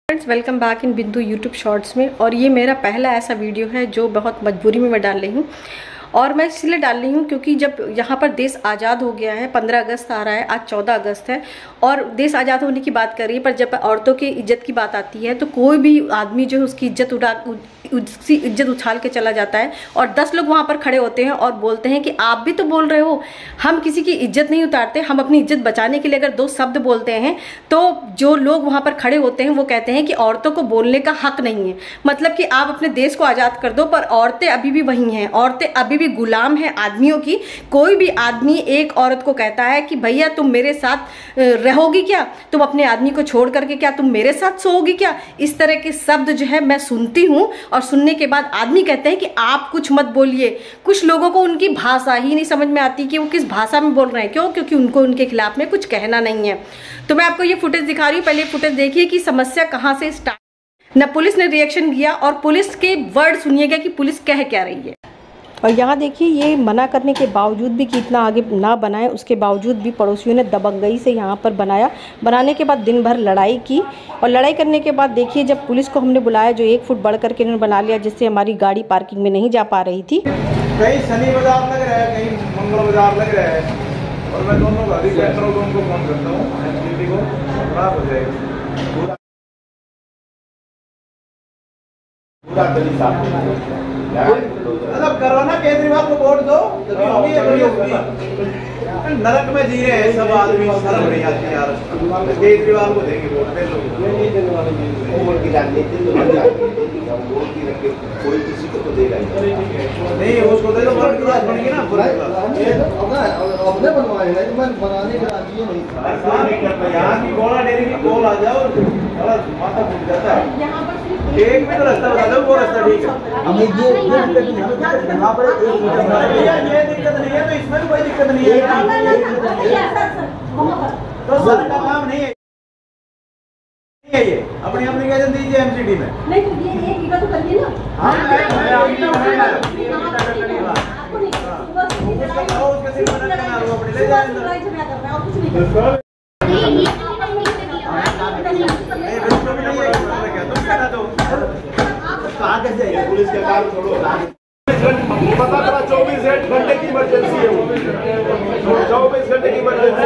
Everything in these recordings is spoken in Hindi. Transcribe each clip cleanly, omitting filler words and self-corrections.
फ्रेंड्स वेलकम बैक इन बिंदु यूट्यूब शॉर्ट्स में। और ये मेरा पहला ऐसा वीडियो है जो बहुत मजबूरी में मैं डाल रही हूँ। और मैं इसलिए डाल रही हूँ क्योंकि जब यहाँ पर देश आज़ाद हो गया है, 15 अगस्त आ रहा है, आज 14 अगस्त है और देश आज़ाद होने की बात कर रही है, पर जब औरतों की इज्जत की बात आती है तो कोई भी आदमी जो है उसकी उसकी इज्जत उछाल के चला जाता है। और 10 लोग वहाँ पर खड़े होते हैं और बोलते हैं कि आप भी तो बोल रहे हो, हम किसी की इज्जत नहीं उतारते, हम अपनी इज्जत बचाने के लिए अगर 2 शब्द बोलते हैं तो जो लोग वहाँ पर खड़े होते हैं वो कहते हैं कि औरतों को बोलने का हक नहीं है। मतलब कि आप अपने देश को आज़ाद कर दो, पर औरतें अभी भी वही हैं, औरतें अभी भी गुलाम हैं आदमियों की। कोई भी आदमी एक औरत को कहता है कि भैया तुम मेरे साथ रहोगी क्या, तुम अपने आदमी को छोड़ करके क्या तुम मेरे साथ सोओगी क्या, इस तरह के शब्द जो है मैं सुनती हूँ। और सुनने के बाद आदमी कहते हैं कि आप कुछ मत बोलिए। कुछ लोगों को उनकी भाषा ही नहीं समझ में आती कि वो किस भाषा में बोल रहे हैं। क्यों? क्योंकि उनको उनके खिलाफ में कुछ कहना नहीं है। तो मैं आपको ये फुटेज दिखा रही हूँ, पहले फुटेज देखिए कि समस्या कहाँ से स्टार्ट। न पुलिस ने रिएक्शन दिया और पुलिस के वर्ड सुनिएगा कि पुलिस कह क्या रही है। और यहाँ देखिए, ये मना करने के बावजूद भी कि इतना आगे ना बनाए, उसके बावजूद भी पड़ोसियों ने दबंगई से यहाँ पर बनाया। बनाने के बाद दिन भर लड़ाई की और लड़ाई करने के बाद देखिए जब पुलिस को हमने बुलाया, जो 1 फुट बढ़ करके इन्होंने बना लिया, जिससे हमारी गाड़ी पार्किंग में नहीं जा पा रही थी। कहीं शनि बाजार लग रहा है, कहीं मंगल बाजार लग रहा है और मैं दोनों गाड़ी उनको फोन करता हूँ, खराब हो जाएगा मतलब करवाना। केजरीवाल को वोट दो, तभी होगी। नरक में जी रहे हैं सब आदमी, शर्म नहीं आती यार। केजरीवाल को देंगे वोट, दे लो। कोई किसी को तो देगा नहीं, उसको दे दो, बनेगी ना। अपने बनवाए बनाने का यहाँ की गोला डेरी की गोल आ जाओ, माथा फूट जाता है। एक में तो रास्ता बता दो, वो रास्ता ठीक है। हमें ये यहाँ पर ये दिक्कत नहीं है, तो इसमें भी कोई दिक्कत नहीं है। तो सर का काम नहीं है ये, अपनी एप्लीकेशन दीजिए एमसीडी में। नहीं तो ये एक तो करिए ना। हाँ उसके सिर में ना लो, अपने ले जाए। पुलिस के काम छोड़ो, पता चला 24 घंटे की इमरजेंसी है, वो 24 घंटे की इमरजेंसी।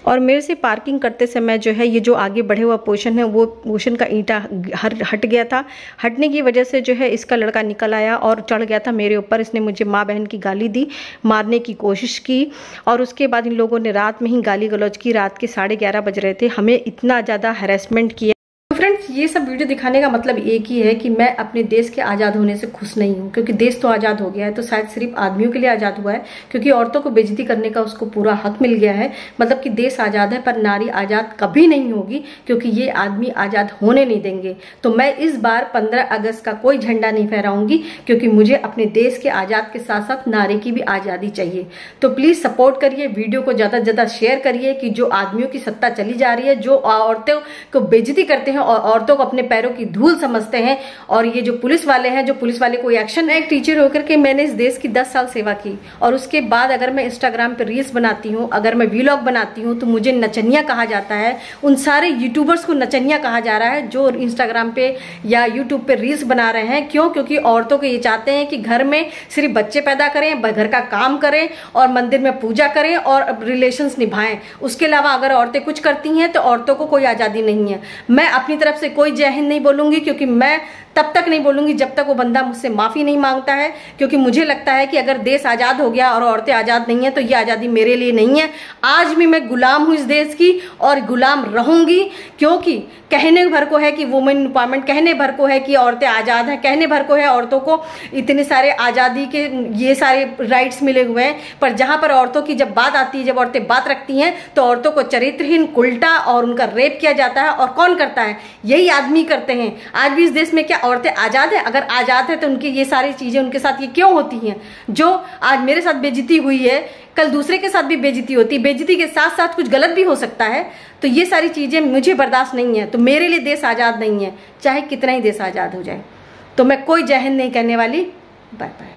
और मेरे से पार्किंग करते समय जो है ये जो आगे बढ़े हुआ पोर्शन है, वो पोर्शन का ईंटा हट गया था। हटने की वजह से जो है इसका लड़का निकल आया और चढ़ गया था मेरे ऊपर। इसने मुझे माँ बहन की गाली दी, मारने की कोशिश की और उसके बाद इन लोगों ने रात में ही गाली गलौज की। रात के 11:30 बज रहे थे, हमें इतना ज़्यादा हैरेसमेंट किया। फ्रेंड्स, ये सब वीडियो दिखाने का मतलब एक ही है कि मैं अपने देश के आज़ाद होने से खुश नहीं हूँ, क्योंकि देश तो आज़ाद हो गया है, तो शायद सिर्फ आदमियों के लिए आज़ाद हुआ है, क्योंकि औरतों को बेइज्जती करने का उसको पूरा हक मिल गया है। मतलब कि देश आज़ाद है पर नारी आज़ाद कभी नहीं होगी, क्योंकि ये आदमी आज़ाद होने नहीं देंगे। तो मैं इस बार 15 अगस्त का कोई झंडा नहीं फहराऊंगी, क्योंकि मुझे अपने देश के आज़ाद के साथ साथ नारी की भी आज़ादी चाहिए। तो प्लीज़ सपोर्ट करिए, वीडियो को ज़्यादा से ज़्यादा शेयर करिए कि जो आदमियों की सत्ता चली जा रही है, जो औरतों को बेइज्जती करते हैं और औरतों को अपने पैरों की धूल समझते हैं, और ये जो पुलिस वाले हैं, जो पुलिस वाले कोई एक्शन। एक टीचर होकर के मैंने इस देश की 10 साल सेवा की, और उसके बाद अगर मैं इंस्टाग्राम पे रील्स बनाती हूँ, अगर मैं व्लॉग बनाती हूँ, तो मुझे नचनिया कहा जाता है। उन सारे यूट्यूबर्स को नचनिया कहा जा रहा है जो इंस्टाग्राम पे या यूट्यूब पे रील्स बना रहे हैं। क्यों? क्योंकि औरतों को ये चाहते हैं कि घर में सिर्फ बच्चे पैदा करें, घर का काम करें और मंदिर में पूजा करें और रिलेशंस निभाएं। उसके अलावा अगर औरतें कुछ करती हैं तो औरतों को कोई आज़ादी नहीं है। मैं अपनी तरफ से कोई जय हिंद नहीं बोलूंगी, क्योंकि मैं तब तक नहीं बोलूंगी जब तक वो बंदा मुझसे माफी नहीं मांगता है। क्योंकि मुझे लगता है कि अगर देश आजाद हो गया और औरतें आजाद नहीं है तो ये आजादी मेरे लिए नहीं है। आज भी मैं गुलाम हूं इस देश की और गुलाम रहूंगी, क्योंकि कहने भर को है कि वुमेन एम्पावरमेंट, कहने भर को है कि औरतें आजाद हैं, कहने भर को है औरतों को इतने सारे आजादी के ये सारे राइट्स मिले हुए हैं, पर जहां पर औरतों की जब बात आती है, जब औरतें बात रखती हैं, तो औरतों को चरित्रहीन, उल्टा और उनका रेप किया जाता है। और कौन करता है? यही आदमी करते हैं। आज भी इस देश में क्या औरतें आजाद है? अगर आजाद है तो उनकी ये सारी चीजें उनके साथ ये क्यों होती हैं? जो आज मेरे साथ बेइज्जती हुई है, कल दूसरे के साथ भी बेइज्जती होती है। बेइज्जती के साथ साथ कुछ गलत भी हो सकता है। तो ये सारी चीजें मुझे बर्दाश्त नहीं है। तो मेरे लिए देश आजाद नहीं है, चाहे कितना ही देश आजाद हो जाए। तो मैं कोई जय हिंद नहीं कहने वाली। Bye bye.